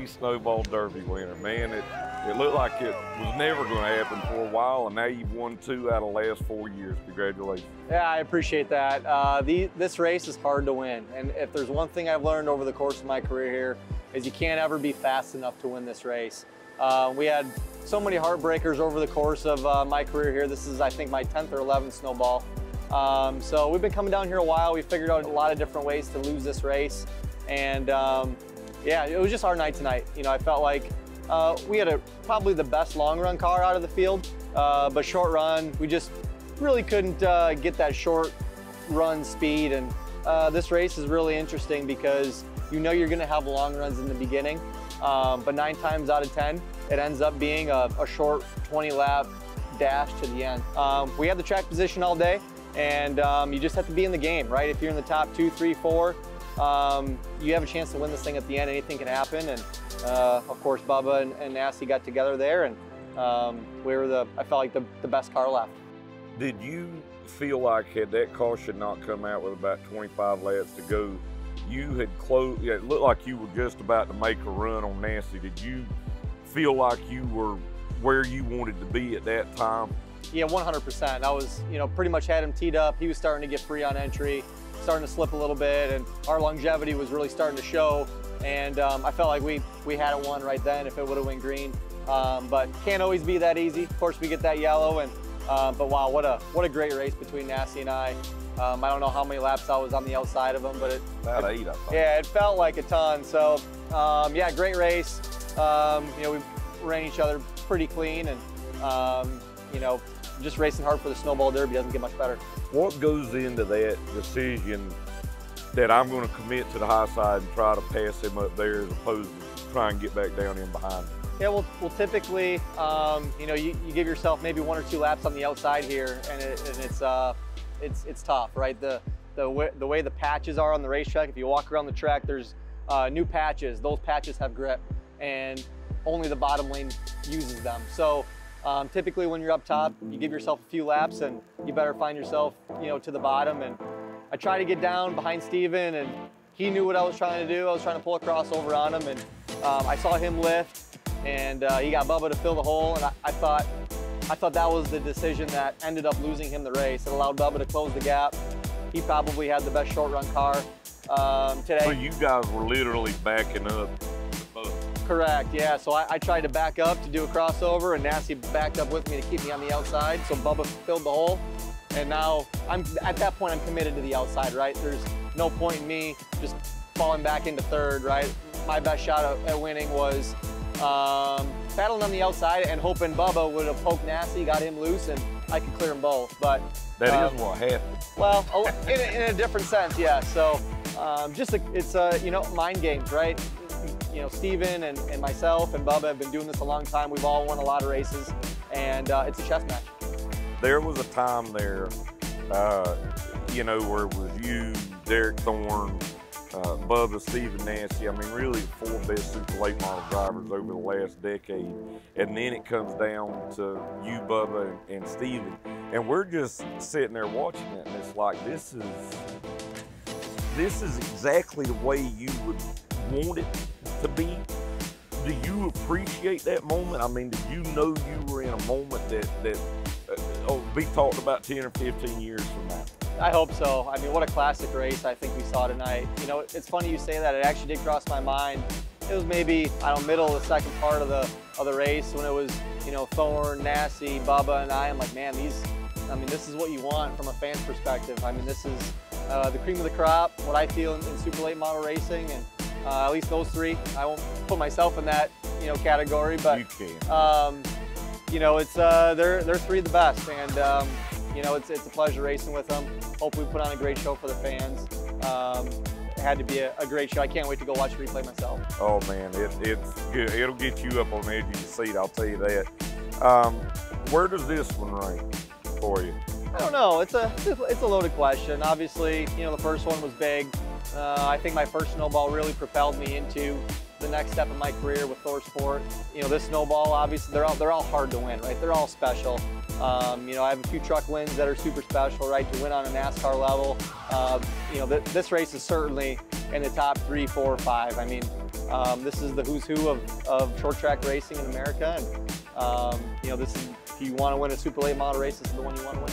Snowball Derby winner. Man, it looked like it was never going to happen for a while, and now you've won 2 out of the last 4 years. Congratulations. Yeah, I appreciate that. This race is hard to win, and if there's one thing I've learned over the course of my career here, is you can't ever be fast enough to win this race. We had so many heartbreakers over the course of my career here. This is, I think, my 10th or 11th Snowball. So we've been coming down here a while. We figured out a lot of different ways to lose this race. And yeah, it was just our night tonight. You know, I felt like we had probably the best long run car out of the field, but short run, we just really couldn't get that short run speed. And this race is really interesting because you know you're gonna have long runs in the beginning, but 9 times out of 10, it ends up being a short 20 lap dash to the end. We had the track position all day, and you just have to be in the game, right? If you're in the top 2, 3, 4, you have a chance to win this thing at the end. Anything can happen. And of course, Bubba and Nasty got together there, and we were I felt like the best car left. Did you feel like, had that caution not come out with about 25 laps to go, you had closed, it looked like you were just about to make a run on Nasty. Did you feel like you were where you wanted to be at that time? Yeah, 100%. I was, you know, pretty much had him teed up. He was starting to get free on entry, starting to slip a little bit, and our longevity was really starting to show. And I felt like we had it won right then if it would have went green. But can't always be that easy. Of course, we get that yellow, and but wow, what a great race between Nasty and I. I don't know how many laps I was on the outside of him, but about 8, I think. Yeah, it felt like a ton. So yeah, great race. You know, we ran each other pretty clean, and you know, just racing hard for the Snowball Derby doesn't get much better. What goes into that decision that I'm going to commit to the high side and try to pass him up there as opposed to try and get back down in behind him? Yeah, well typically, you know, you give yourself maybe 1 or 2 laps on the outside here, and it's tough, right? The way the patches are on the racetrack, if you walk around the track, there's new patches. Those patches have grip, and only the bottom lane uses them. So typically when you're up top, you give yourself a few laps, and you better find yourself, you know, to the bottom. And I tried to get down behind Steven, and he knew what I was trying to do. I was trying to pull a crossover on him, and I saw him lift, and he got Bubba to fill the hole, and I thought that was the decision that ended up losing him the race. It allowed Bubba to close the gap. He probably had the best short run car today. So you guys were literally backing up both? Correct, yeah. So I tried to back up to do a crossover, and Nasty backed up with me to keep me on the outside, so Bubba filled the hole. And now, at that point, I'm committed to the outside, right? There's no point in me just falling back into third, right? My best shot at winning was battling on the outside and hoping Bubba would have poked Nasty, got him loose, and I could clear them both. But that is what happened. Well, in a different sense, yeah. So it's you know, mind games, right? You know, Steven and myself and Bubba have been doing this a long time. We've all won a lot of races, and it's a chess match. There was a time there, you know, where it was you, Derek Thorne, Bubba, Steven, Nasty. I mean, really 4 best super late model drivers over the last decade. And then it comes down to you, Bubba, and Steven. And we're just sitting there watching it, and it's like, this is exactly the way you would want it to be. Do you appreciate that moment? I mean, did you know you were in a moment that will be talked about 10 or 15 years from now? I hope so. I mean, what a classic race I think we saw tonight. You know, it's funny you say that. It actually did cross my mind. It was maybe, I don't know, middle of the second part of the race when it was, you know, Thorne, Nasty, Bubba, and I'm like, man, this is what you want from a fan's perspective. I mean, this is the cream of the crop, what I feel in super late model racing, and at least those 3. I won't put myself in that, you know, category, but you can. You know, it's they're 3 of the best, and you know, it's a pleasure racing with them. Hopefully we put on a great show for the fans. It had to be a great show. I can't wait to go watch the replay myself. Oh man, it's good. It'll get you up on the edge of your seat, I'll tell you that. Where does this one rank for you? I don't know. It's a loaded question. Obviously, you know, the first one was big. I think my first Snowball really propelled me into the next step in my career with Thor Sport. You know, this Snowball, obviously, they're all hard to win, right? They're all special. You know, I have a few truck wins that are super special, right? To win on a NASCAR level. You know, this race is certainly in the top 3, 4, 5. I mean, this is the who's who of short track racing in America, and you know, this is, if you want to win a super late model race, this is the one you want to win.